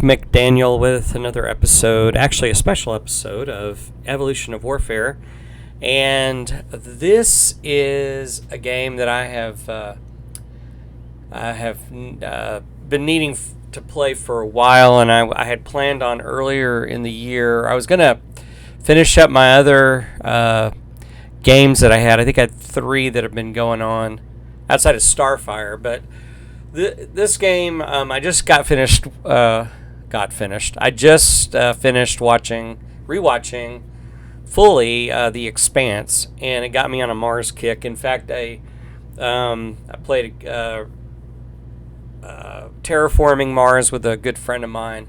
McDaniel with another episode, actually a special episode of Evolution of Warfare. And this is a game that I have been needing to play for a while, and I had planned on earlier in the year. I was going to finish up my other games that I had. I think I had 3 that have been going on outside of Starfire, but this game I just got finished. I just finished rewatching fully The Expanse, and it got me on a Mars kick. In fact, I played terraforming Mars with a good friend of mine,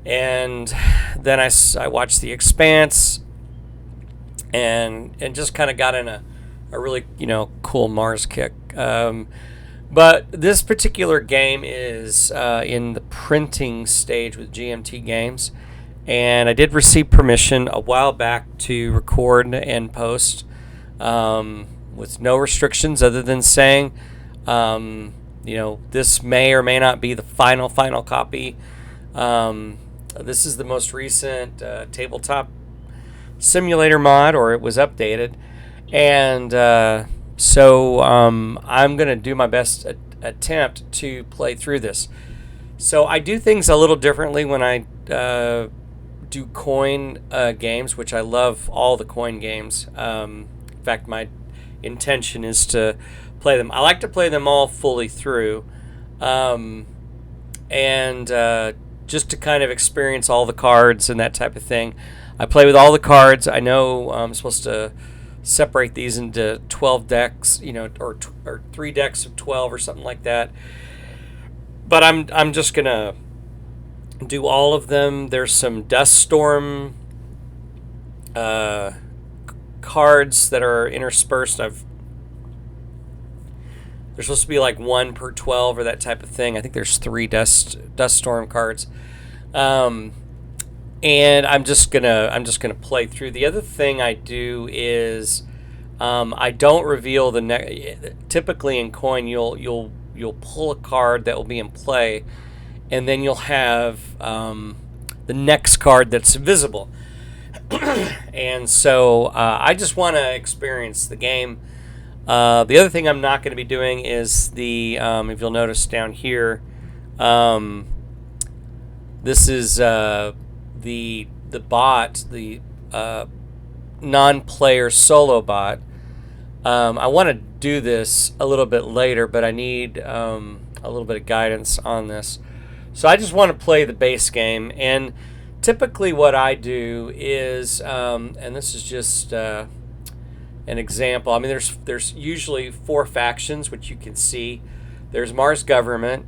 and then I watched The Expanse, and just kind of got in a really cool Mars kick. But this particular game is in the printing stage with GMT Games, and I did receive permission a while back to record and post with no restrictions other than saying, this may or may not be the final copy. This is the most recent tabletop simulator mod, or it was updated, and so I'm going to do my best attempt to play through this. So I do things a little differently when I do coin games, which I love all the coin games. In fact, my intention is to play them. I like to play them all fully through, and just to kind of experience all the cards and that type of thing. I play with all the cards. I know I'm supposed to separate these into 12 decks, or 3 decks of 12 or something like that. But I'm just gonna do all of them. There's some Dust Storm cards that are interspersed. There's supposed to be like 1 per 12 or that type of thing. I think there's 3 Dust Storm cards. And I'm just gonna play through. The other thing I do is I don't reveal the typically in coin you'll pull a card that will be in play, and then you'll have the next card that's visible. And so I just want to experience the game. The other thing I'm not going to be doing is the if you'll notice down here, this is the bot, the non-player solo bot. I want to do this a little bit later, but I need a little bit of guidance on this. So I just want to play the base game, and typically what I do is, and this is just an example. I mean, there's usually 4 factions, which you can see. There's Mars government.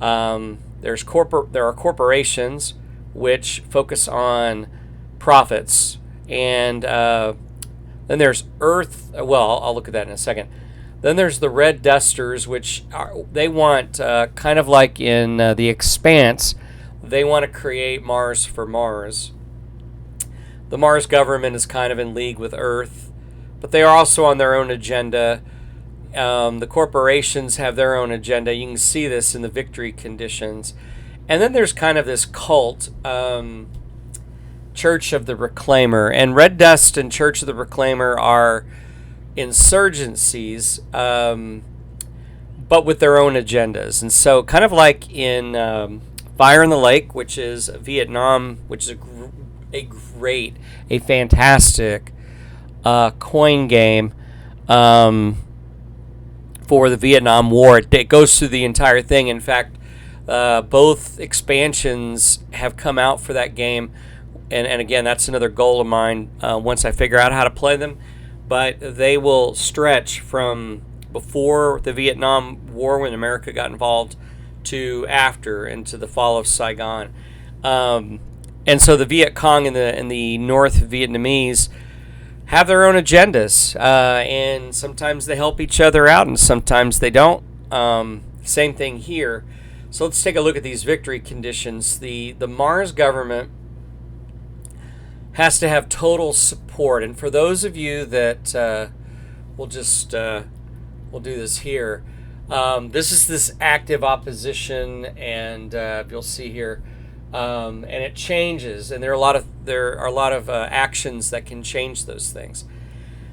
There are corporations, which focus on profits, and then there's Earth. Well, I'll look at that in a second. Then there's the Red Dusters, which they want kind of like in The Expanse. They want to create Mars for Mars. The Mars government is kind of in league with Earth, but they are also on their own agenda. The corporations have their own agenda. You can see this in the victory conditions. And then there's kind of this cult, Church of the Reclaimer. And Red Dust and Church of the Reclaimer are insurgencies, but with their own agendas. And so kind of like in Fire in the Lake, which is Vietnam, which is a fantastic coin game for the Vietnam War. It goes through the entire thing. In fact, both expansions have come out for that game, and again, that's another goal of mine once I figure out how to play them. But they will stretch from before the Vietnam War, when America got involved, to after, and to the fall of Saigon. And so the Viet Cong and the North Vietnamese have their own agendas, and sometimes they help each other out, and sometimes they don't. Same thing here. So let's take a look at these victory conditions. The Mars government has to have total support, and for those of you that we'll do this here. This is this active opposition, and you'll see here and it changes, and there are a lot of actions that can change those things.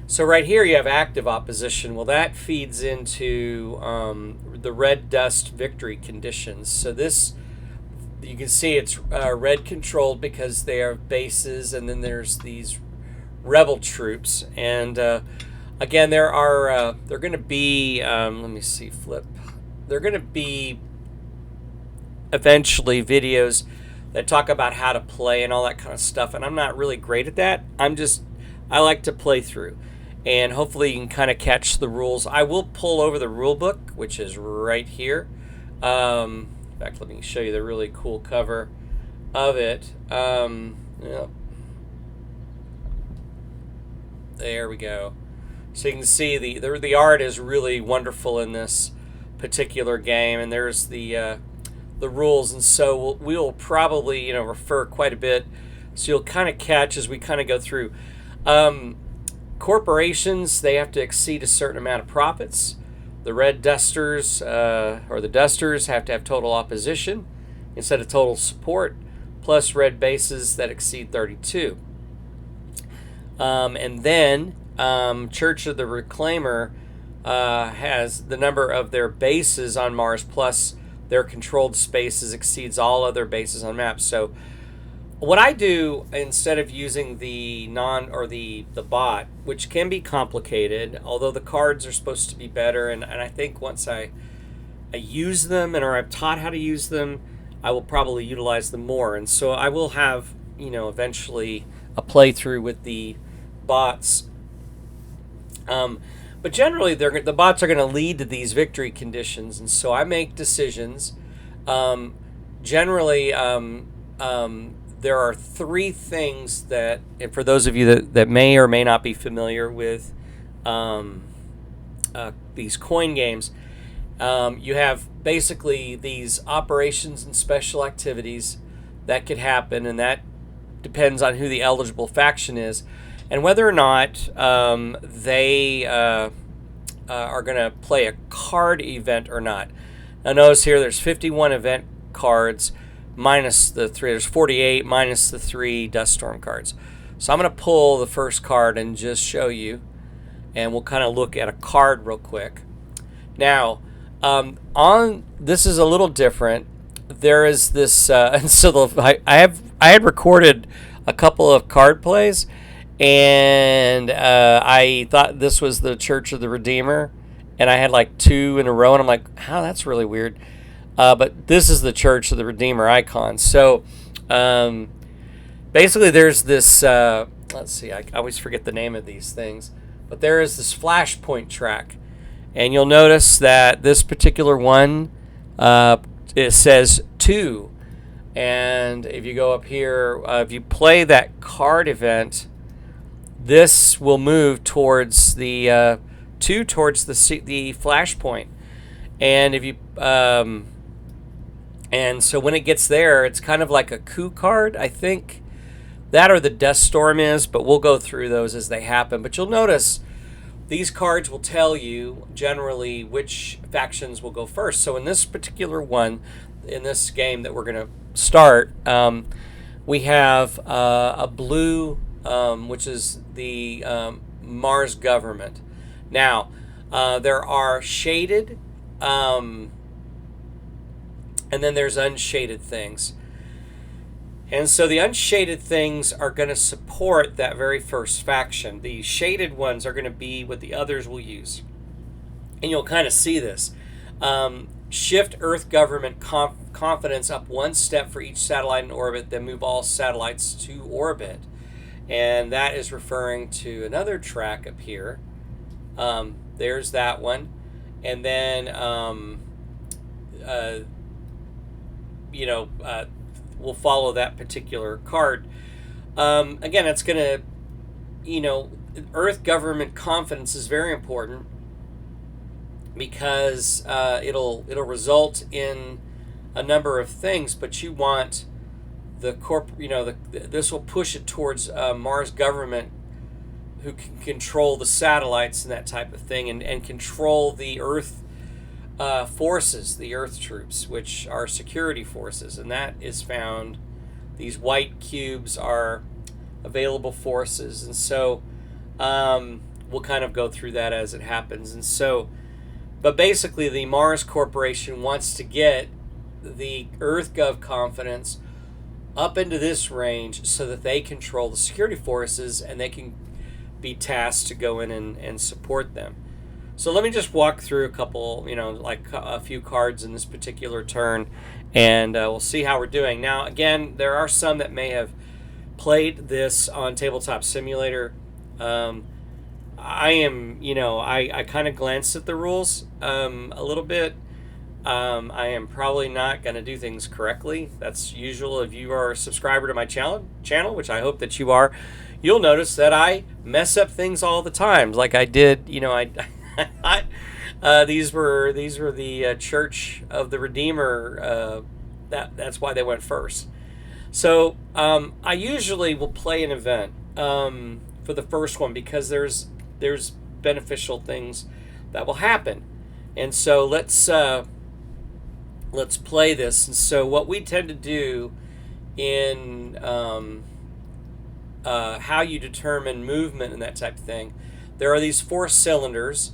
So right here you have active opposition. Well, that feeds into the red dust victory conditions. So this, you can see it's red controlled because they are bases, and then there's these rebel troops. And again, they're going to be, let me see, flip. They're going to be eventually videos that talk about how to play and all that kind of stuff. And I'm not really great at that. I like to play through. And hopefully you can kind of catch the rules. I will pull over the rule book, which is right here. In fact, let me show you the really cool cover of it. Yep. There we go. So you can see the art is really wonderful in this particular game, and there's the rules. And so we'll probably refer quite a bit, so you'll kind of catch as we kind of go through. Corporations, they have to exceed a certain amount of profits. The red dusters, or the dusters, have to have total opposition instead of total support, plus red bases that exceed 32. And then Church of the Reclaimer has the number of their bases on Mars plus their controlled spaces exceeds all other bases on maps. So what I do, instead of using the bot, which can be complicated, although the cards are supposed to be better, and I think once I use them or I'm taught how to use them, I will probably utilize them more. And so I will have, eventually a playthrough with the bots. But generally, the bots are going to lead to these victory conditions, and so I make decisions. Generally, there are three things that, and for those of you that may or may not be familiar with these coin games, you have basically these operations and special activities that could happen, and that depends on who the eligible faction is and whether or not they are going to play a card event or not. Now notice here there's 51 event cards minus the 3. There's 48 minus the 3 Dust Storm cards. So I'm going to pull the first card and just show you, and we'll kind of look at a card real quick. Now, this is a little different. There is this, and so I had recorded a couple of card plays, and I thought this was the Church of the Redeemer, and I had like 2 in a row, and I'm like, "How? That's really weird." But this is the Church of the Redeemer icon. So basically there's this, let's see, I always forget the name of these things, but there is this flashpoint track. And you'll notice that this particular one, it says 2. And if you go up here, if you play that card event, this will move towards the 2 towards the flashpoint. And if you and so when it gets there, it's kind of like a coup card, I think. That or the Dust Storm is, but we'll go through those as they happen. But you'll notice these cards will tell you generally which factions will go first. So in this particular one, in this game that we're going to start, we have a blue, which is the Mars government. Now, there are shaded, and then there's unshaded things. And so the unshaded things are going to support that very first faction. The shaded ones are going to be what the others will use. And you'll kind of see this. Shift Earth government confidence up 1 step for each satellite in orbit, then move all satellites to orbit. And that is referring to another track up here. There's that one. And then we'll follow that particular card. Again, it's going to, Earth government confidence is very important because it'll result in a number of things, but you want the this will push it towards Mars government, who can control the satellites and that type of thing, and control the Earth forces, the Earth troops, which are security forces, and that is found these white cubes are available forces. And so we'll kind of go through that as it happens. And so, but basically the Mars Corporation wants to get the EarthGov confidence up into this range so that they control the security forces and they can be tasked to go in and support them. So let me just walk through a couple, like a few cards in this particular turn, and we'll see how we're doing. Now, again, there are some that may have played this on Tabletop Simulator. I kind of glanced at the rules a little bit. I am probably not going to do things correctly. That's usual. If you are a subscriber to my channel, which I hope that you are, you'll notice that I mess up things all the time. Like I did, these were the Church of the Redeemer. That's why they went first. So I usually will play an event for the first one because there's beneficial things that will happen, and so let's play this. And so what we tend to do in how you determine movement and that type of thing, there are these 4 cylinders,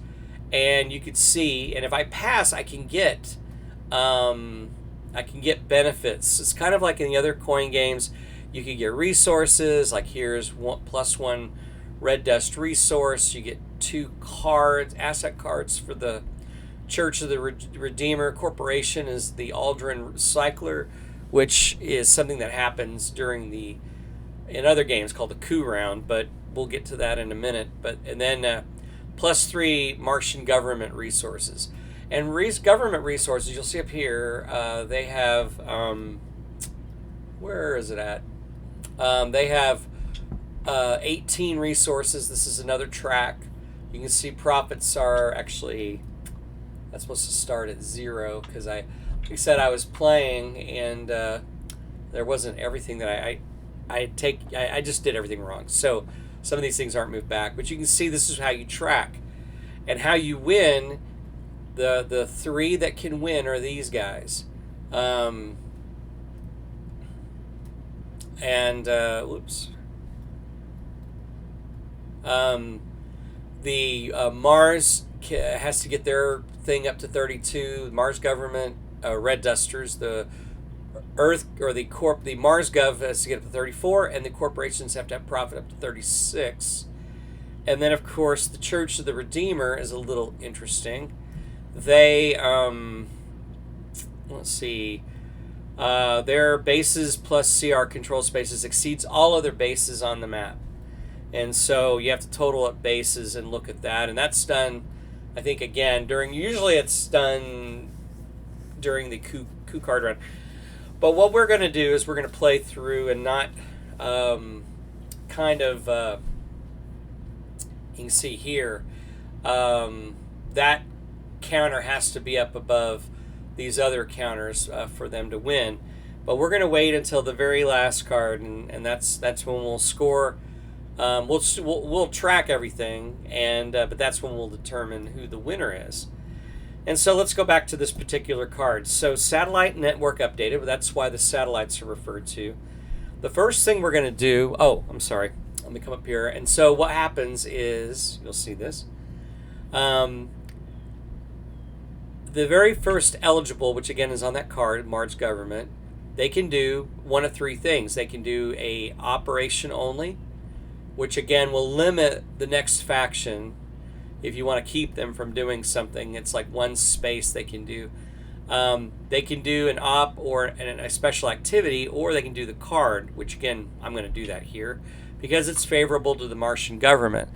and you can see, and if I pass, I can get benefits. It's kind of like in the other coin games. You can get resources, like here's +1 red dust resource. You get 2 cards, asset cards for the Church of the Redeemer. Corporation is the Aldrin Recycler, which is something that happens in other games called the coup round, but we'll get to that in a minute. And then +3 Martian government resources. And government resources, you'll see up here, they have, where is it at? They have 18 resources. This is another track. You can see profits are actually, that's supposed to start at 0 because like I said, I was playing and there wasn't everything that I just did everything wrong. So some of these things aren't moved back, but you can see this is how you track and how you win. The 3 that can win are these guys. Whoops. The Mars has to get their thing up to 32. Mars government, red dusters, the Earth or the Mars Gov has to get up to 34, and the corporations have to have profit up to 36. And then, of course, the Church of the Redeemer is a little interesting. They, let's see, their bases plus CR control spaces exceeds all other bases on the map. And so you have to total up bases and look at that. And that's done, I think, again, usually it's done during the coup card run. But what we're going to do is we're going to play through and not you can see here, that counter has to be up above these other counters for them to win. But we're going to wait until the very last card, and that's when we'll score. We'll track everything, but that's when we'll determine who the winner is. And so let's go back to this particular card. So satellite network updated. That's why the satellites are referred to. The first thing we're going to do. Oh, I'm sorry. Let me come up here. And so what happens is, you'll see this. The very first eligible, which again is on that card, Mars Government, they can do one of 3 things. They can do a operation only, which again will limit the next faction. If you want to keep them from doing something, it's like 1 space they can do. They can do an op or a special activity, or they can do the card, which again, I'm going to do that here because it's favorable to the Martian government.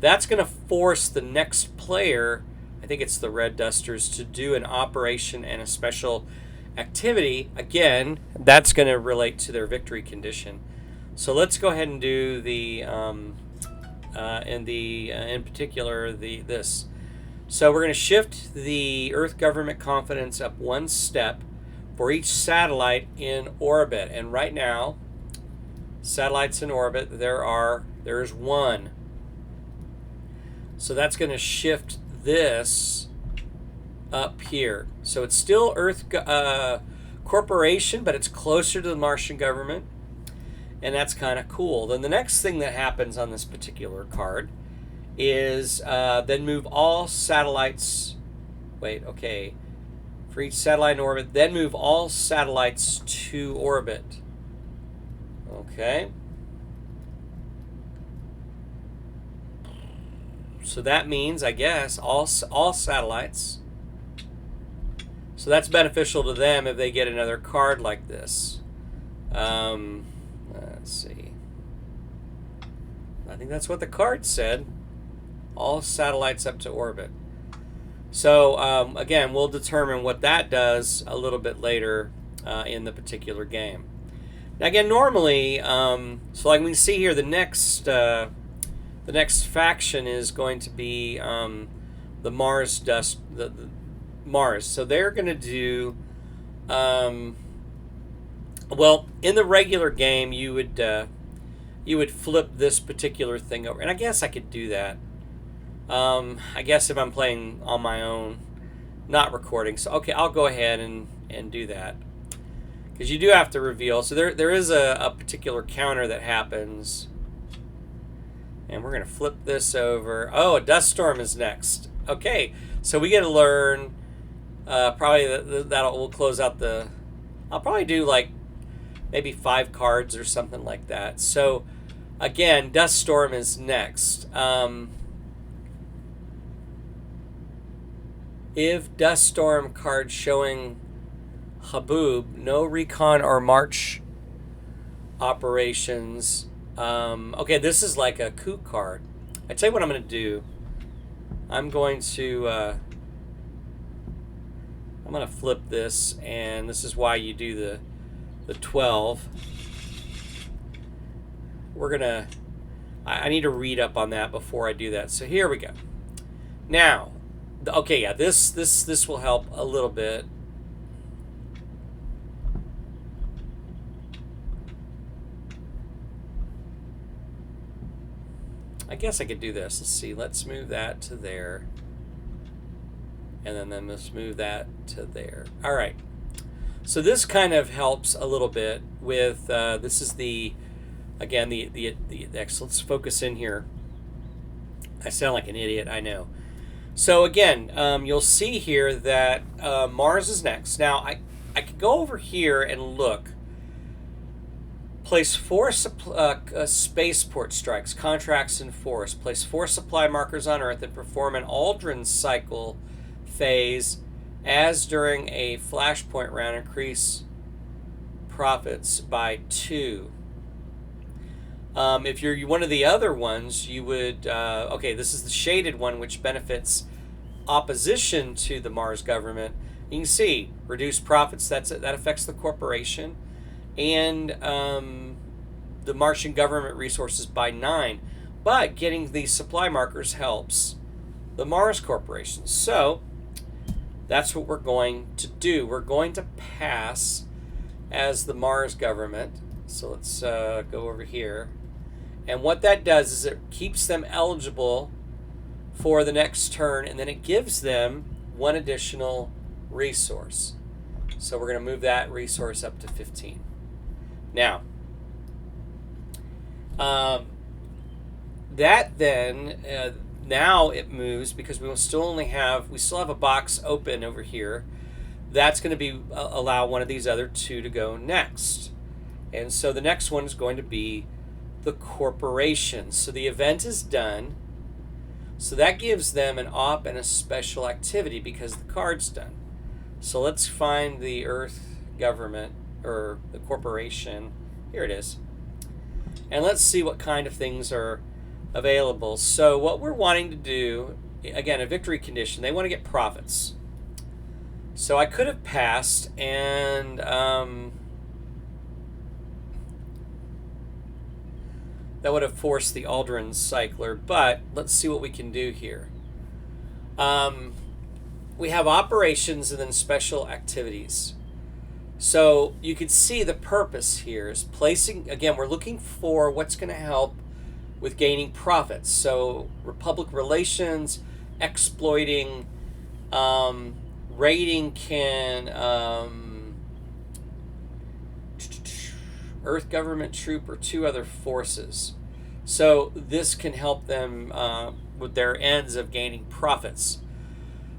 That's going to force the next player, I think it's the Red Dusters, to do an operation and a special activity. Again, that's going to relate to their victory condition. So let's go ahead and do the in particular this. So we're going to shift the Earth government confidence up 1 step for each satellite in orbit. And right now, satellites in orbit, there's 1. So that's going to shift this up here. So it's still Earth corporation, but it's closer to the Martian government, and that's kind of cool. Then the next thing that happens on this particular card is then move all satellites. Wait, okay. For each satellite in orbit, then move all satellites to orbit. Okay. So that means, I guess, all satellites. So that's beneficial to them if they get another card like this. Let's see. I think that's what the card said. All satellites up to orbit. So, again, we'll determine what that does a little bit later in the particular game. Now, again, normally, so like we can see here, the next faction is going to be the Mars dust, the Mars. So they're going to do, well, in the regular game, you would flip this particular thing over, and I guess I could do that. I guess if I'm playing on my own, not recording. So, okay, I'll go ahead and do that. Because you do have to reveal. So there is a particular counter that happens. And we're going to flip this over. Oh, a dust storm is next. Okay, so we get to learn, probably we'll close out the, I'll probably do like maybe 5 cards or something like that. So, again, dust storm is next. If dust storm card showing Haboob, no recon or march operations. Okay, this is like a coup card. I tell you what I'm going to do. I'm going to flip this, and this is why you do the 12. We're gonna. I need to read up on that before I do that. So here we go. Now. Okay, yeah, this will help a little bit. I guess I could do this. Let's see. Let's move that to there. And then let's move that to there. All right. So this kind of helps a little bit with, this is the, again, the X. Let's focus in here. I sound like an idiot, I know. So again, you'll see here that Mars is next. Now, I could go over here and look. Place 4 spaceport strikes, contracts in force. Place 4 supply markers on Earth and perform an Aldrin cycle phase as during a flashpoint round. Increase profits by 2. If you're one of the other ones, you would, okay, this is the shaded one, which benefits opposition to the Mars government. You can see, reduced profits, that affects the corporation, and the Martian government resources by 9. But getting these supply markers helps the Mars corporation. So, that's what we're going to do. We're going to pass as the Mars government. So let's go over here. And what that does is it keeps them eligible for the next turn, and then it gives them 1 additional resource. So we're going to move that resource up to 15. Now, that then, now it moves because we still have a box open over here. That's going to be allow one of these other 2 to go next. And so the next one is going to be the corporation. So the event is done. So that gives them an op and a special activity because the card's done. So let's find the Earth government, or the corporation. Here it is. And let's see what kind of things are available. So what we're wanting to do, again, a victory condition, they want to get profits. So I could have passed, and that would have forced the Aldrin cycler, but let's see what we can do here. We have operations and then special activities. So you can see the purpose here is placing, again, we're looking for what's going to help with gaining profits. So Republic relations, exploiting, raiding can Earth government troop, or 2 other forces. So this can help them with their ends of gaining profits.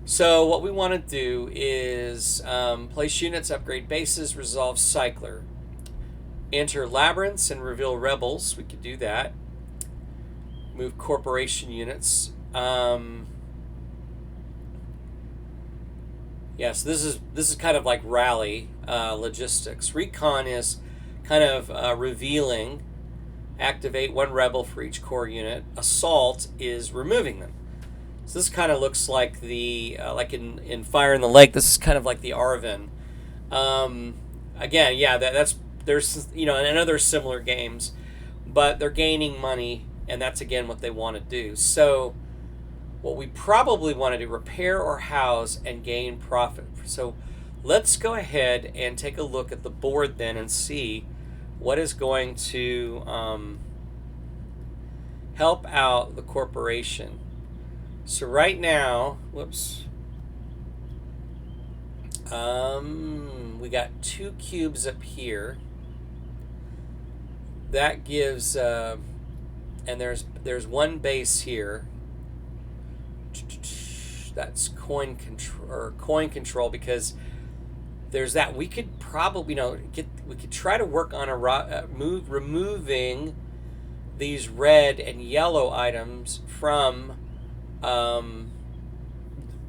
So what we want to do is place units, upgrade bases, resolve cycler. Enter labyrinths and reveal rebels. We could do that. Move corporation units. Yeah, so this is kind of like rally logistics. Recon is kind of revealing. Activate 1 rebel for each core unit. Assault is removing them. So this kind of looks like the like in Fire in the Lake. This is kind of like the Arvin. Again, yeah, there's and other similar games, but they're gaining money, and that's again what they want to do. So what we probably want to do, repair or house and gain profit. So let's go ahead and take a look at the board then and see what is going to help out the corporation. So right now, whoops, we got 2 cubes up here. That gives, and there's 1 base here. That's coin control, because there's that. We could probably we could try to work on removing these red and yellow items from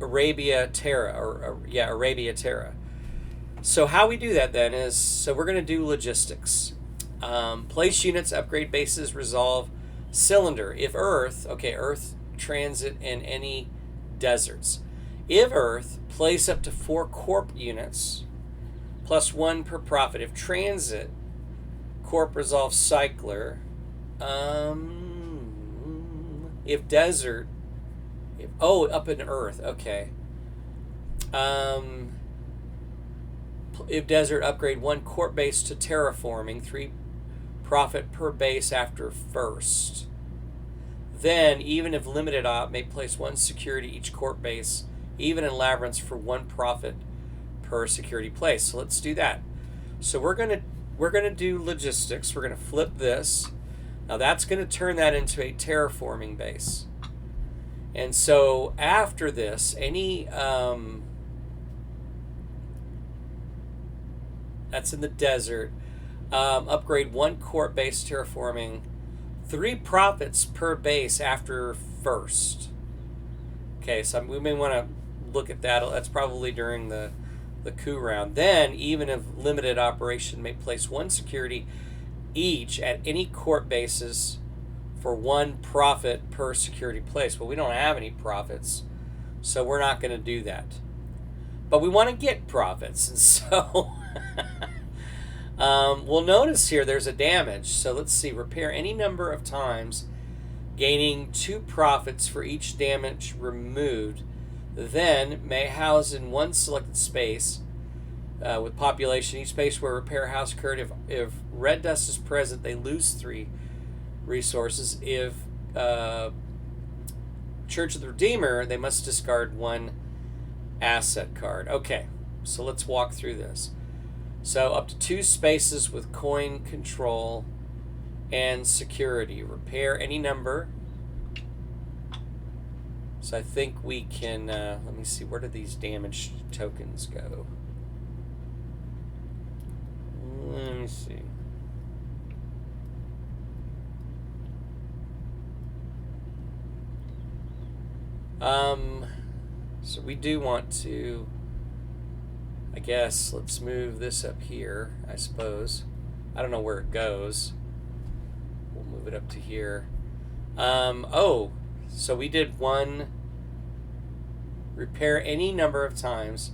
Arabia Terra, Arabia Terra. So how we do that then is, so we're going to do logistics. Place units, upgrade bases, resolve cylinder. If Earth transit in any deserts. If Earth, place up to 4 corp units, plus 1 per profit. If transit, corp resolve cycler. If desert, up in Earth, okay. If desert, upgrade 1 corp base to terraforming, 3 profit per base after first. Then, even if limited op, may place 1 security each corp base, even in labyrinths, for 1 profit per security place. So let's do that. So we're gonna do logistics. We're gonna flip this. Now that's gonna turn that into a terraforming base. And so after this, any that's in the desert. Upgrade 1 corp base terraforming. 3 profits per base after first. Okay, so we may want to look at that. That's probably during the coup round. Then, even if limited operation, may place 1 security each at any corp bases for 1 profit per security place. Well, we don't have any profits, so we're not going to do that. But we want to get profits, and so we'll notice here there's a damage. So let's see, repair any number of times, gaining 2 profits for each damage removed. Then may house in 1 selected space with population. Each space where repair house occurred, if red dust is present, they lose 3 resources. If Church of the Redeemer, they must discard 1 asset card. Okay, so let's walk through this. So up to 2 spaces with coin control and security. Repair any number. So I think we can, let me see, where do these damage tokens go? Let me see. So we do want to, I guess, let's move this up here, I suppose. I don't know where it goes. We'll move it up to here. So we did 1, repair any number of times.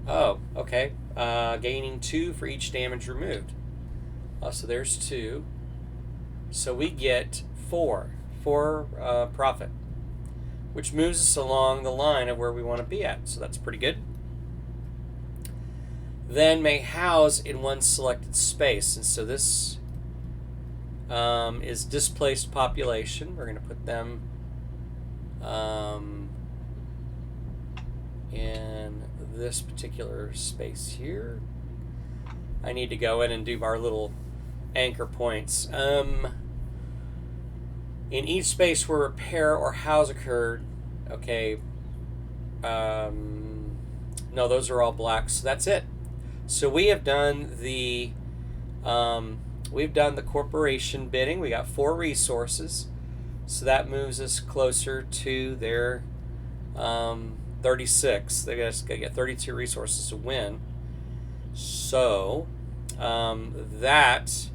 Oh, okay. Gaining 2 for each damage removed. So there's 2. So we get 4 profit, which moves us along the line of where we want to be at. So that's pretty good. Then may house in 1 selected space. And so this is displaced population. We're going to put them in this particular space here. I need to go in and do our little anchor points. In each space where repair or house occurred, okay. No, those are all black. So that's it. So we have done the corporation bidding. We got 4 resources, so that moves us closer to their 36. They got to get 32 resources to win. So that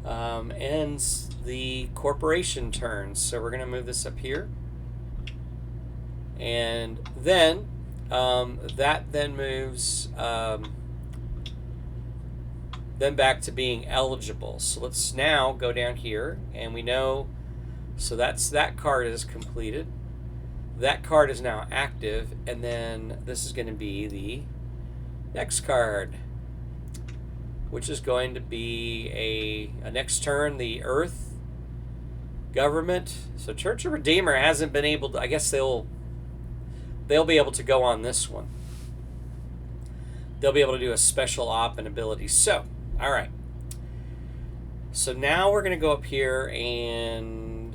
ends the corporation turn. So we're going to move this up here, and then that then moves then back to being eligible. So let's now go down here, and we know, so that card is completed. That card is now active, and then this is going to be the next card, which is going to be a next turn, the Earth Government. So Church of Redeemer hasn't been able to, I guess they'll be able to go on this one. They'll be able to do a special op and ability. So, all right. So now we're going to go up here, and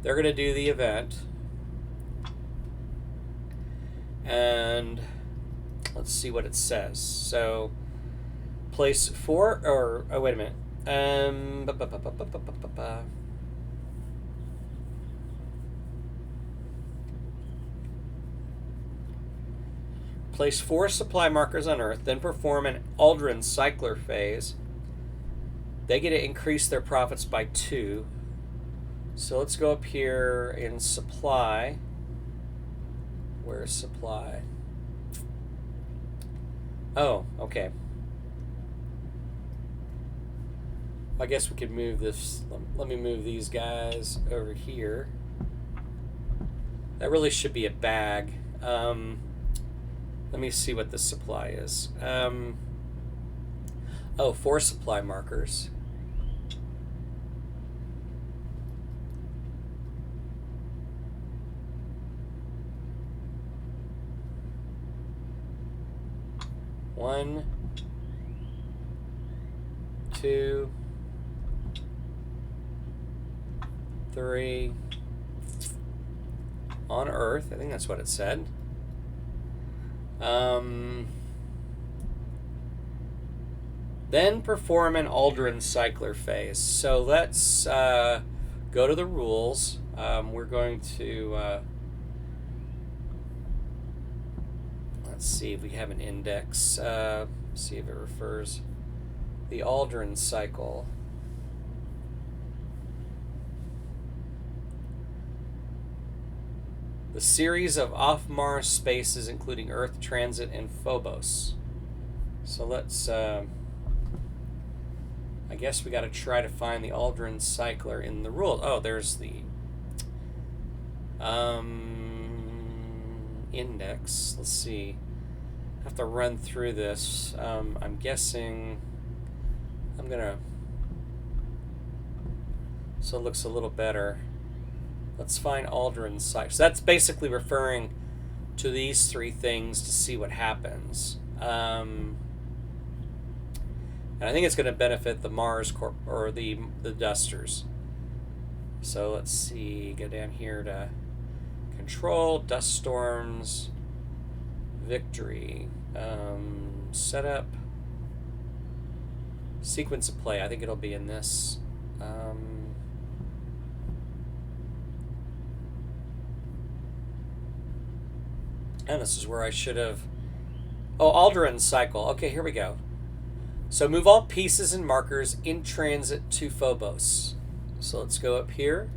they're going to do the event. And let's see what it says. So, place 4, or, oh, wait a minute. Place 4 supply markers on Earth, then perform an Aldrin cycler phase. They get to increase their profits by 2. So let's go up here in supply. Where's supply? Oh, okay. I guess we could move this. Let me move these guys over here. That really should be a bag. Let me see what the supply is. 4 supply markers. One, 2, 3 on Earth. I think that's what it said. Then perform an Aldrin cycler phase. So let's go to the rules. We're going to let's see if we have an index. See if it refers the Aldrin cycle. The series of off-Mars spaces, including Earth transit and Phobos. So let's, I guess we got to try to find the Aldrin cycler in the rules. Oh, there's the index. Let's see. I have to run through this. I'm guessing I'm going to, so it looks a little better. Let's find Aldrin cycle. So that's basically referring to these 3 things to see what happens. And I think it's going to benefit the Mars Corp or the Dusters. So let's see. Go down here to Control, Dust Storms, Victory, Setup, Sequence of Play. I think it'll be in this. And this is where I should have... Oh, Aldrin cycle. Okay, here we go. So move all pieces and markers in transit to Phobos. So let's go up here.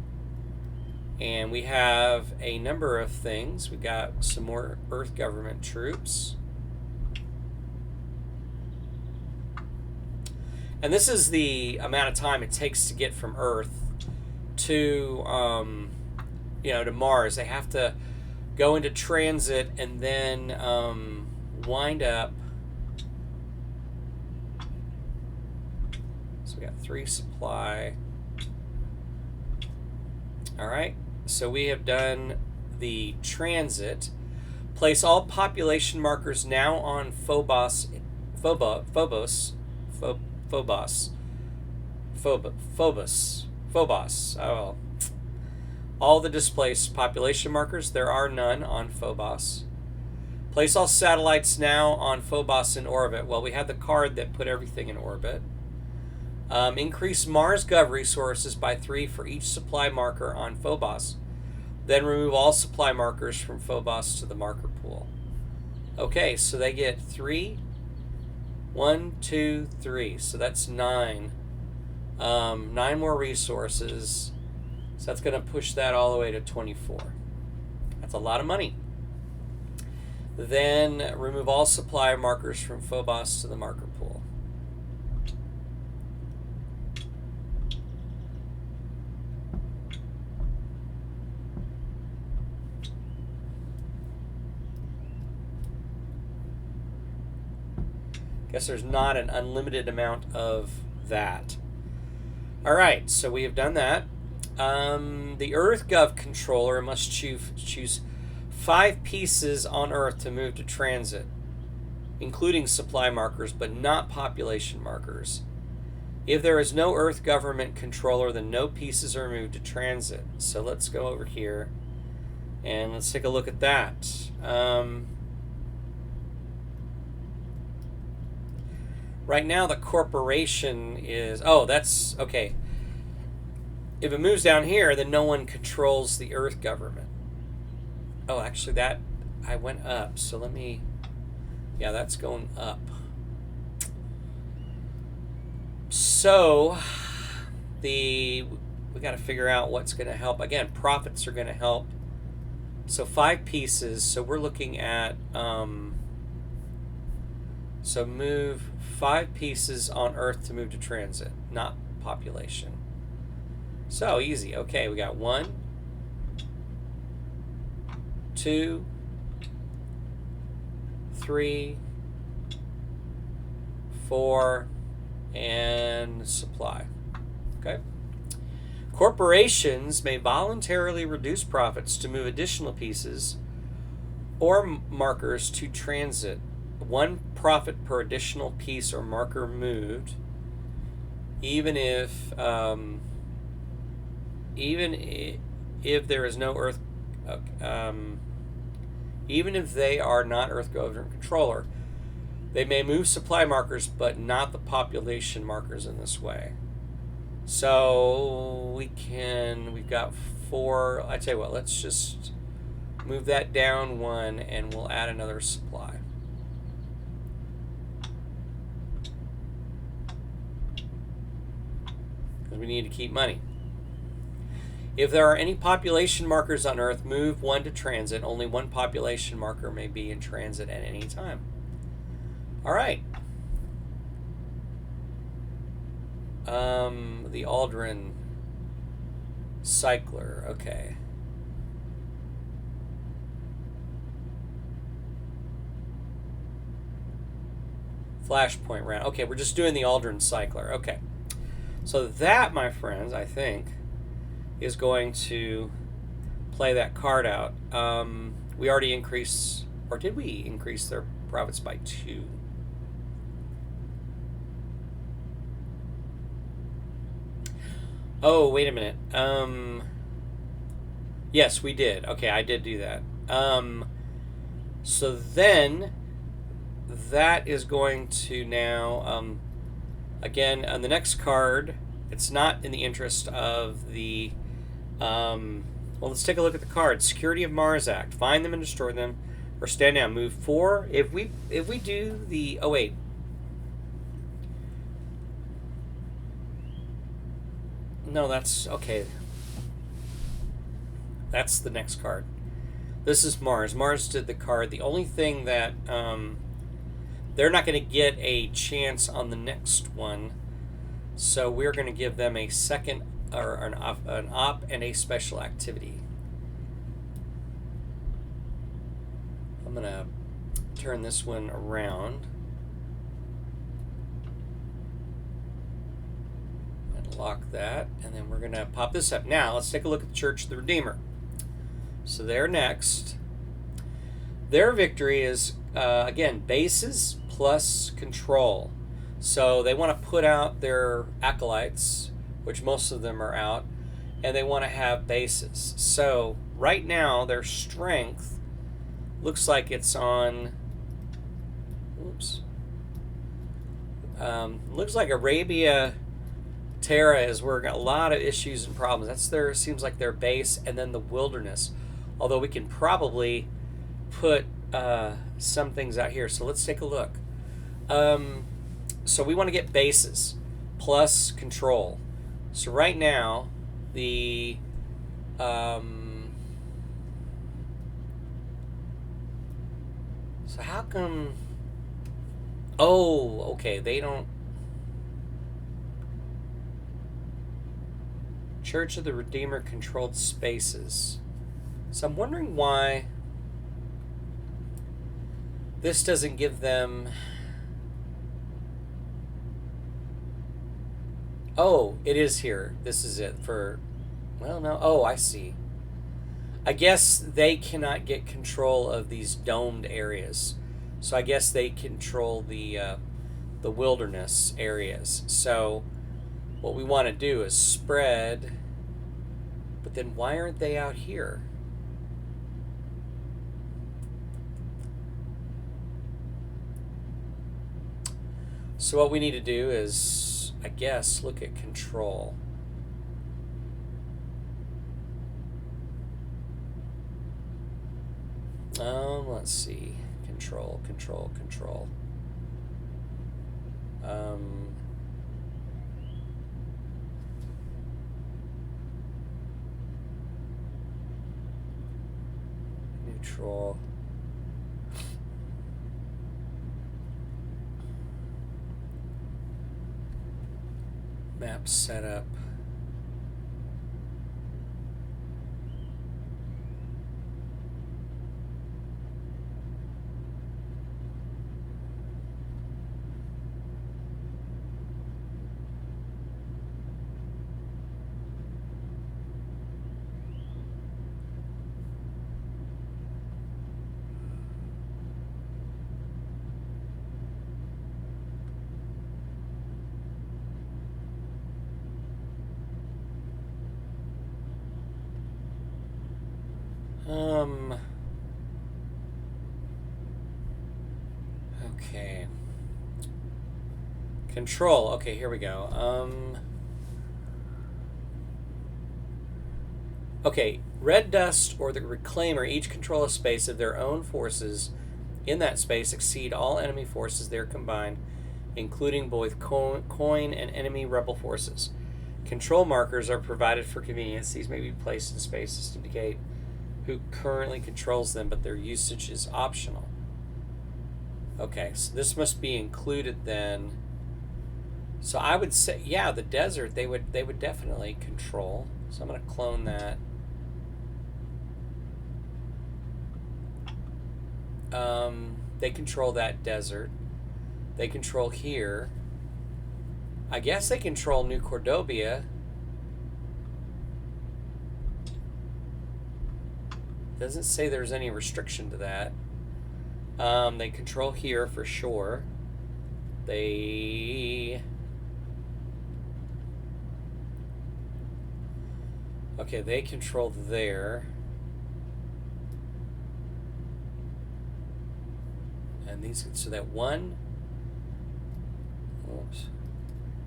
And we have a number of things. We got some more Earth government troops. And this is the amount of time it takes to get from Earth to, to Mars. They have to go into transit and then wind up. So we got 3 supply. All right, so we have done the transit. Place all population markers now on Phobos Phobos, Phobos, Phobos. Oh, well. All the displaced population markers. There are none on Phobos. Place all satellites now on Phobos in orbit. Well, we had the card that put everything in orbit. Increase Mars Gov resources by 3 for each supply marker on Phobos. Then remove all supply markers from Phobos to the marker pool. Okay, so they get 3. 1, 2, 3. So that's 9. 9 more resources. So that's going to push that all the way to 24. That's a lot of money. Then remove all supply markers from Phobos to the marker pool. Guess there's not an unlimited amount of that. All right, so we have done that. The EarthGov controller must choose 5 pieces on Earth to move to transit, including supply markers, but not population markers. If there is no Earth government controller, then no pieces are moved to transit. So let's go over here and let's take a look at that. Right now the corporation is, oh, that's, okay. If it moves down here, then no one controls the Earth government. Oh, actually that, I went up, so let me, yeah, that's going up. So, we got to figure out what's going to help. Again, profits are going to help. So 5 pieces, so we're looking at, so move 5 pieces on Earth to move to transit, not population. So easy. Okay, we got 1, 2, 3, 4, and supply. Okay. Corporations may voluntarily reduce profits to move additional pieces or markers to transit. 1 profit per additional piece or marker moved, even if there is no Earth, even if they are not Earth government controller, they may move supply markers, but not the population markers in this way. So we've got 4. I tell you what, let's just move that down 1, and we'll add another supply. Because we need to keep money. If there are any population markers on Earth, move 1 to transit. Only 1 population marker may be in transit at any time. All right. The Aldrin cycler. Okay. Flashpoint round. Okay, we're just doing the Aldrin cycler. Okay. So that, my friends, I think, is going to play that card out. We already increased, or did we increase their profits by 2? Oh, wait a minute. Yes, we did. Okay, I did do that. So then that is going to now, again, on the next card, it's not in the interest of the, well, let's take a look at the card. Security of Mars Act. Find them and destroy them, or stand down. Move 4. If we do the, oh wait. No, that's, okay. That's the next card. This is Mars. Mars did the card. The only thing that, they're not going to get a chance on the next one, so we're going to give them a second, or an op and a special activity. I'm going to turn this one around and lock that, and then we're going to pop this up. Now let's take a look at the Church of the Redeemer. So they're next. Their victory is, again, bases plus control. So they want to put out their acolytes, which most of them are out, and they want to have bases. So right now their strength looks like it's on, oops, looks like Arabia Terra is where a lot of issues and problems. That's their, seems like their base, and then the wilderness. Although we can probably put some things out here. So let's take a look. So we want to get bases plus control. So right now, the so how come? Oh, okay. They don't. Church of the Redeemer controlled spaces. So I'm wondering why this doesn't give them. Oh, it is here. This is it for. Well, no. Oh, I see. I guess they cannot get control of these domed areas. So I guess they control the wilderness areas. So what we want to do is spread. But then why aren't they out here? So what we need to do is, I guess, look at control. Let's see. Control. Neutral. Map setup. Okay. Control. Okay, here we go. Okay, Red Dust or the Reclaimer each control a space of their own forces in that space exceed all enemy forces there combined, including both coin and enemy rebel forces. Control markers are provided for convenience. These may be placed in spaces to indicate who currently controls them, but their usage is optional. Okay, so this must be included then. So I would say, yeah, the desert they would definitely control. So I'm going to clone that. They control that desert. They control here. I guess they control New Cordobia. Doesn't say there's any restriction to that. They control here for sure. Okay, they control there. And these, so that one. Oops.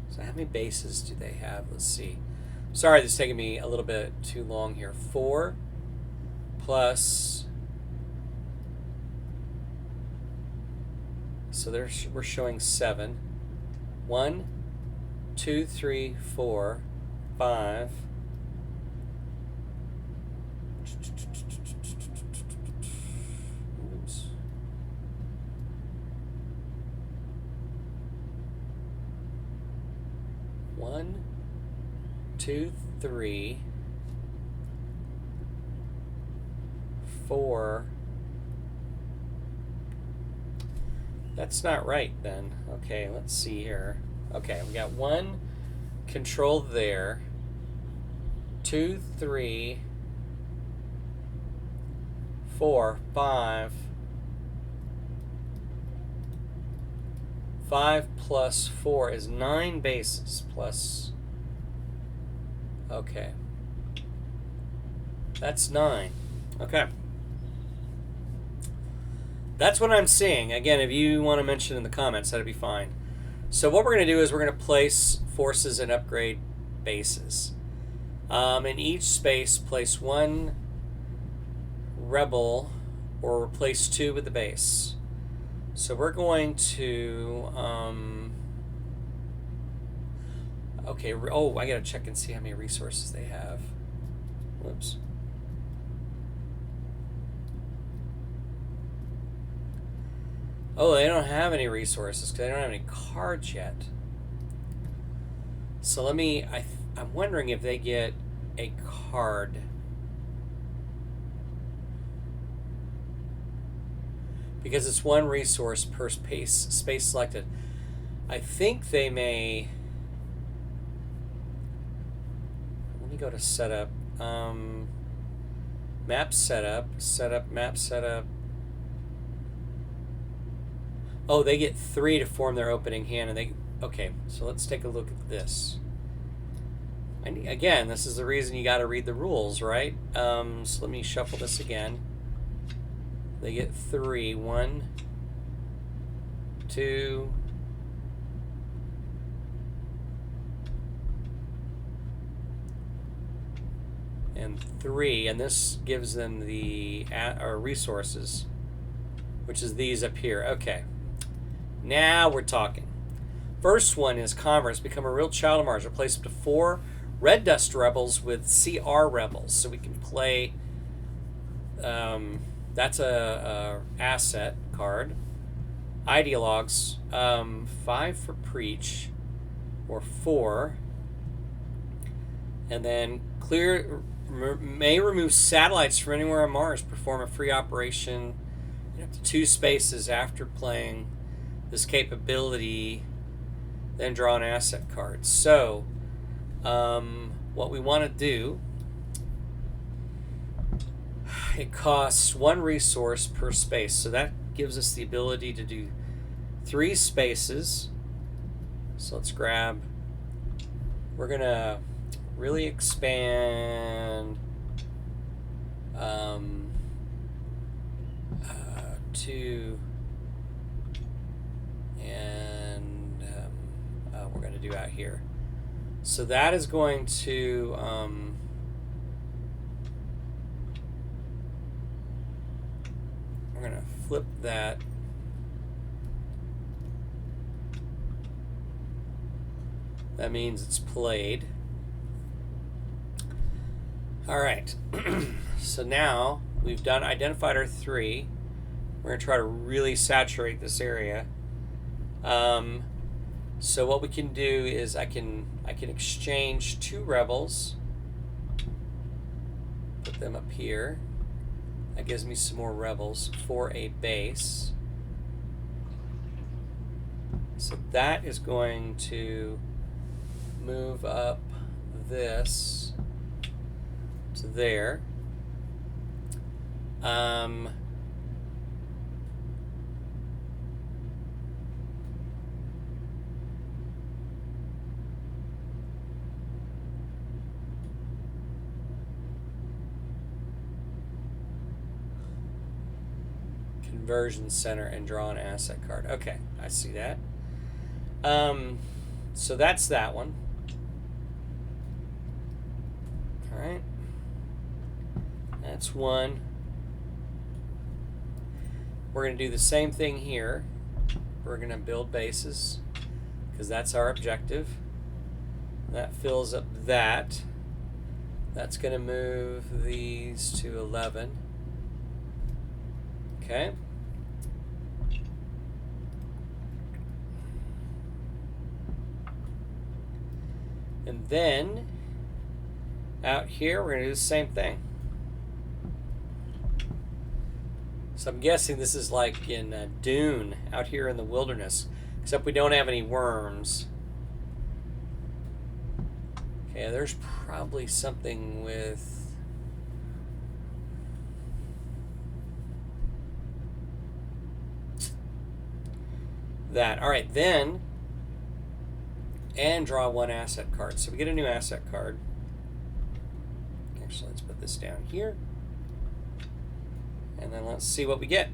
So how many bases do they have? Let's see. Sorry, this is taking me a little bit too long here. 4 plus. So we're showing 7. 1, 2, 3, 4, 5. Oops. 1, 2, 3, 4. That's not right then. Okay, let's see here. Okay, we got 1 control there. 2, 3, 4, 5. 5 plus 4 is 9 bases plus... Okay. That's 9. Okay. That's what I'm seeing. Again, if you want to mention in the comments, that'd be fine. So what we're going to do is we're going to place forces and upgrade bases. In each space, place 1 rebel or replace 2 with the base. So we're going to... okay, oh, I gotta check and see how many resources they have. Whoops. Oh, they don't have any resources because they don't have any cards yet. So let me... I'm wondering if they get a card. Because it's 1 resource per space selected. I think they may... Let me go to setup. Map setup. Setup, map setup. Oh, they get 3 to form their opening hand. And they... Okay, so let's take a look at this. Again, this is the reason you got to read the rules, right? So let me shuffle this again. They get 3. 1, 2, and 3, and this gives them the resources, which is these up here. Okay, now we're talking. First one is commerce. Become a real child of Mars. Replace up to 4 red dust rebels with CR rebels, so we can play. That's a asset card. Ideologues, 5 for preach, or 4, and then may remove satellites from anywhere on Mars. Perform a free operation in up to 2 spaces after playing this capability. Then draw an asset card. So, what we want to do. It costs 1 resource per space, so that gives us the ability to do 3 spaces. So let's grab... We're going to really expand 2, and we're going to do out here. So that is going to... we're going to flip that. That means it's played. All right. So now we've identified our 3. We're going to try to really saturate this area. So what we can do is I can exchange 2 rebels. Put them up here. That gives me some more rebels for a base. So that is going to move up this to there. Conversion center and draw an asset card. Okay, I see that. So that's that one. All right. That's 1. We're going to do the same thing here. We're going to build bases because that's our objective. That fills up that. That's going to move these to 11. Okay. And then out here, we're going to do the same thing. So I'm guessing this is like in Dune, out here in the wilderness, except we don't have any worms. Okay, there's probably something with... that. All right, then, and draw one asset card. So we get a new asset card. Actually, let's put this down here. And then let's see what we get.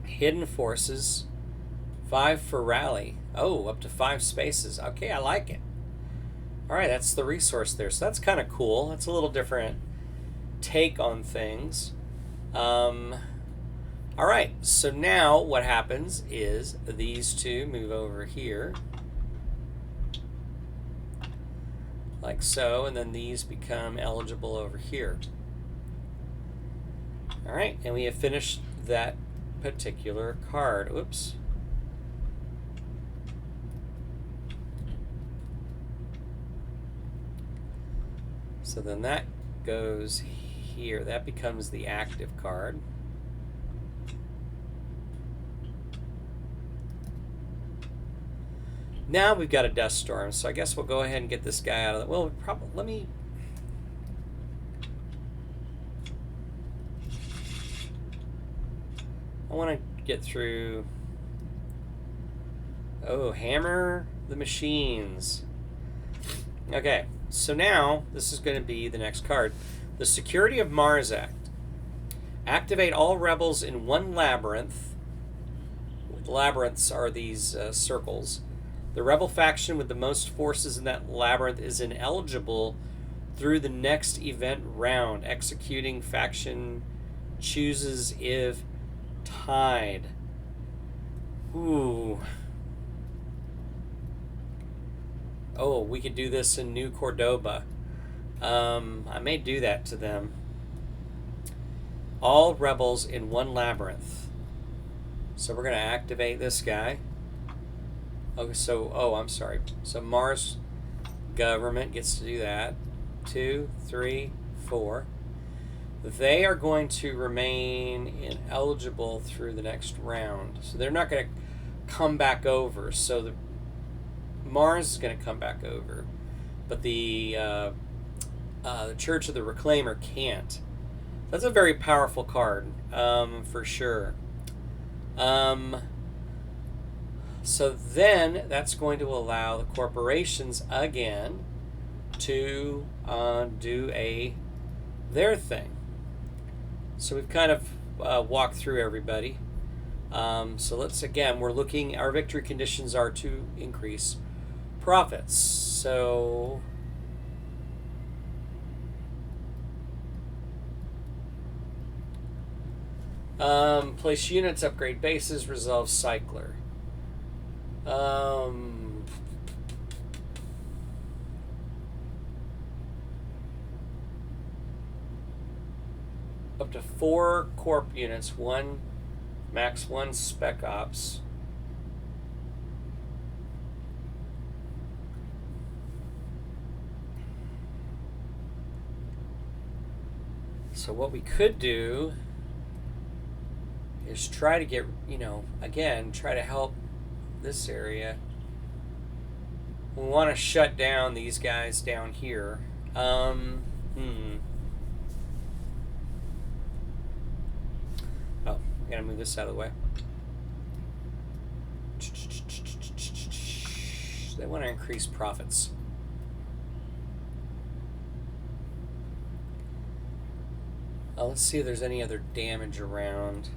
Hidden Forces, 5 for Rally. Oh, up to 5 spaces. Okay, I like it. All right, that's the resource there. So that's kind of cool. That's a little different take on things. All right, so now what happens is these two move over here, like so, and then these become eligible over here. All right, and we have finished that particular card. Oops. So then that goes here. That becomes the active card. Now we've got a dust storm, so I guess we'll go ahead and get this guy out of the... Well, probably... Let me... I want to get through... Oh, hammer the machines. Okay, so now this is going to be the next card. The Security of Mars Act. Activate all rebels in one labyrinth. Labyrinths are these circles. The rebel faction with the most forces in that labyrinth is ineligible through the next event round. Executing faction chooses if tied. Ooh. Oh, we could do this in New Cordoba. I may do that to them. All rebels in one labyrinth. So we're going to activate this guy. Okay, so, oh, I'm sorry. So Mars government gets to do that. 2, 3, 4. They are going to remain ineligible through the next round. So they're not going to come back over. So the Mars is going to come back over. But the Church of the Reclaimer can't. That's a very powerful card, for sure. So then that's going to allow the corporations again to do their thing. So we've kind of walked through everybody. So let's, again, we're looking, our victory conditions are to increase profits. So place units, upgrade bases, resolve cycler. Up to 4 corp units, max 1 spec ops. So what we could do is try to get, again, try to help this area. We want to shut down these guys down here. Oh, I gotta move this out of the way. They want to increase profits. Let's see if there's any other damage around.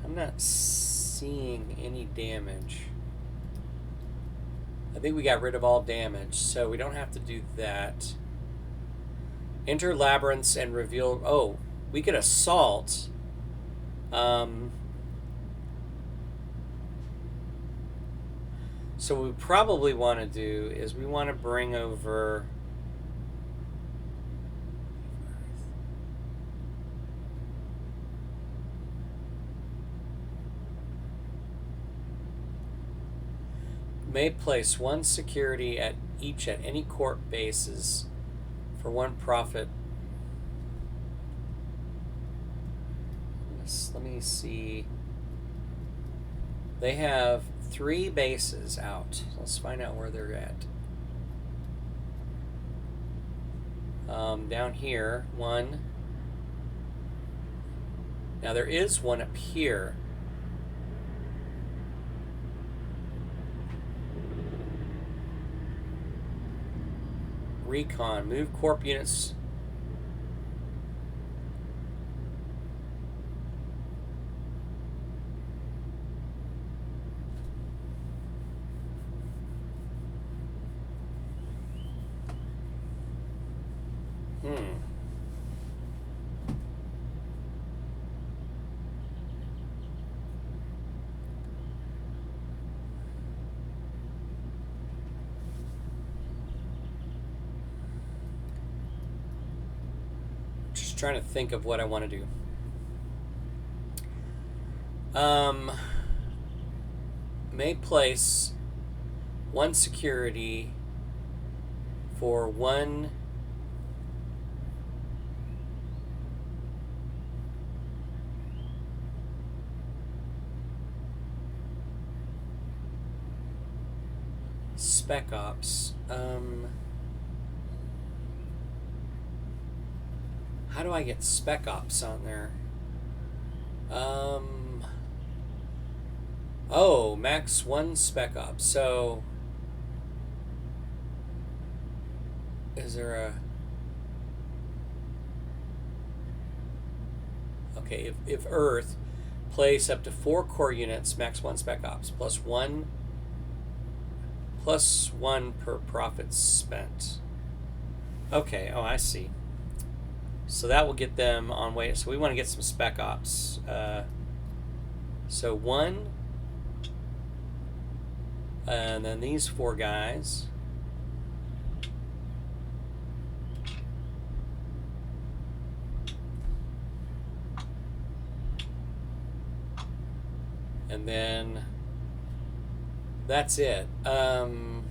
I'm not seeing any damage. I think we got rid of all damage, so we don't have to do that. Enter labyrinths and reveal... Oh, we could assault. So what we probably want to do is we want to bring over... May place 1 security at any corp bases for 1 profit. Let me see. They have 3 bases out. Let's find out where they're at. Down here, 1, Now there is one up here. Recon. Move corp units. Just trying to think of what I want to do. May place one security for one spec ops. How do I get spec ops on there? Oh, max one spec ops. So, is there a... Okay, if Earth, place up to 4 core units, max 1 spec ops, plus one per profit spent. Okay, oh, I see. So that will get them on way. So we want to get some spec ops. So 1, and then these 4 guys. And then that's it. So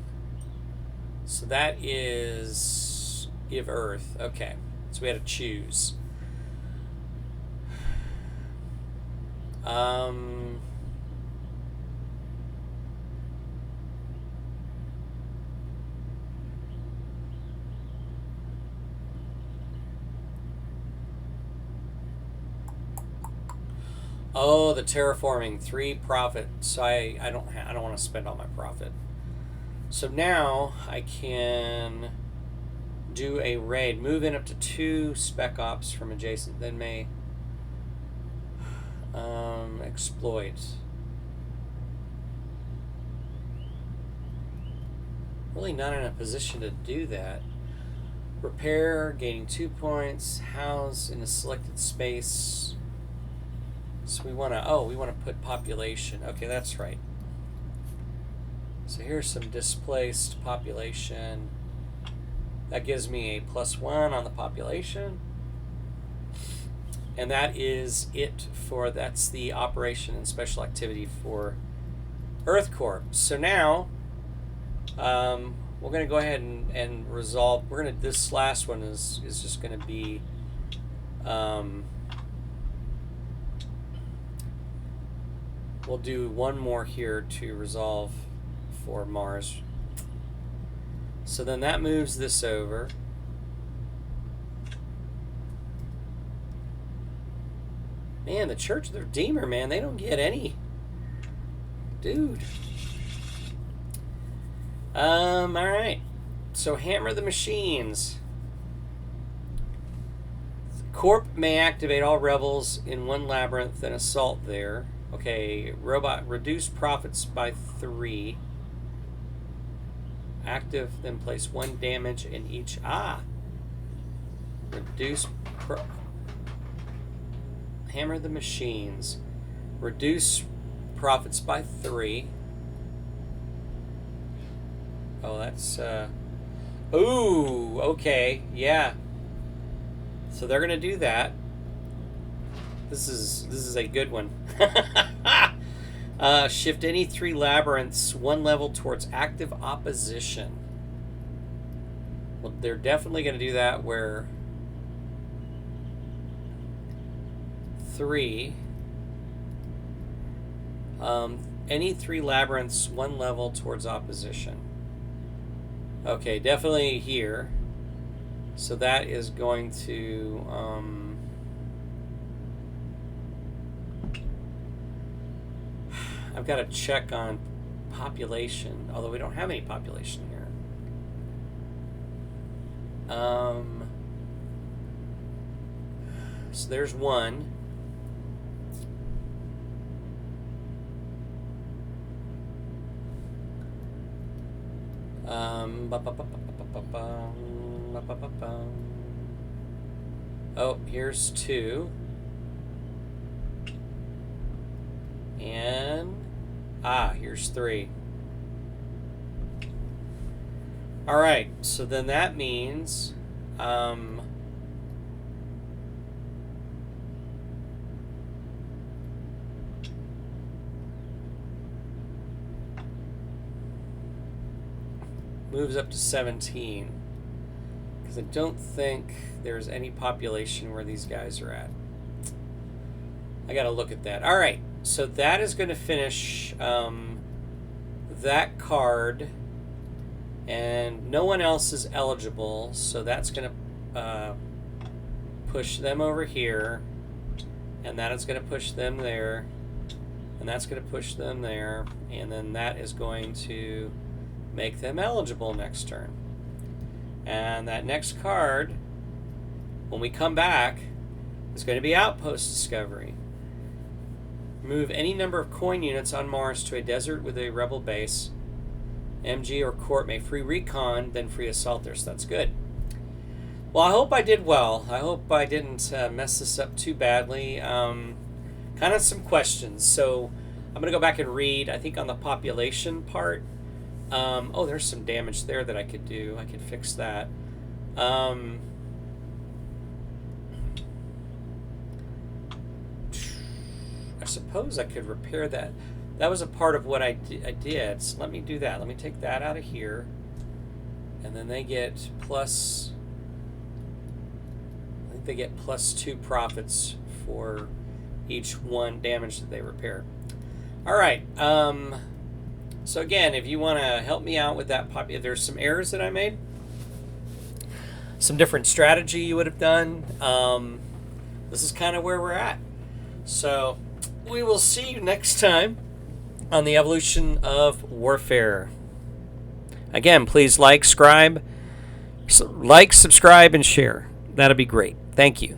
that is if Earth. Okay. So we had to choose. Oh, the terraforming 3 profit. So I don't want to spend all my profit. So now I can do a raid, move in up to 2 spec ops from adjacent, then may exploit. Really not in a position to do that. Repair, gaining 2 points, house in a selected space. So we want to put population. Okay, that's right. So here's some displaced population. That gives me a +1 on the population. And that is it for, that's the operation and special activity for Earth Corp. So now, we're going to go ahead and resolve. This last one is just going to be, we'll do one more here to resolve for Mars. So then that moves this over. Man, the Church of the Redeemer, man, they don't get any. Dude. Alright. So hammer the machines. Corp may activate all rebels in one labyrinth and assault there. Okay, robot, reduce profits by 3. Active, then place 1 damage in each. Reduce hammer the machines. Reduce profits by 3. Oh, that's ooh, okay, yeah. So they're gonna do that. This is a good one. Shift any 3 labyrinths 1 level towards active opposition. Well, they're definitely going to do that where 3. Any 3 labyrinths 1 level towards opposition. Okay, definitely here. So that is going to I've got to check on population, although we don't have any population here. So there's one. Oh, here's two. And here's three. All right, so then that means moves up to 17, because I don't think there's any population where these guys are at. I got to look at that. All right, so that is going to finish that card, and no one else is eligible, so that's going to push them over here, and that is going to push them there, and that's going to push them there, and then that is going to make them eligible next turn. And that next card, when we come back, is going to be Outpost Discovery. Move any number of coin units on Mars to a desert with a rebel base. MG or Court may free recon, then free assault there. So that's good. Well, I hope I did well. I hope I didn't mess this up too badly. Kind of some questions. So I'm going to go back and read, I think on the population part. Oh, there's some damage there that I could do. I could fix that. I suppose I could repair that. That was a part of what I did. So let me do that. Let me take that out of here. And then they get plus... I think they get +2 profits for each one damage that they repair. All right. So again, if you want to help me out with that, if there's some errors that I made, some different strategy you would have done, this is kind of where we're at. So we will see you next time on the Evolution of Warfare. Again, please like, subscribe, and share. That'll be great. Thank you.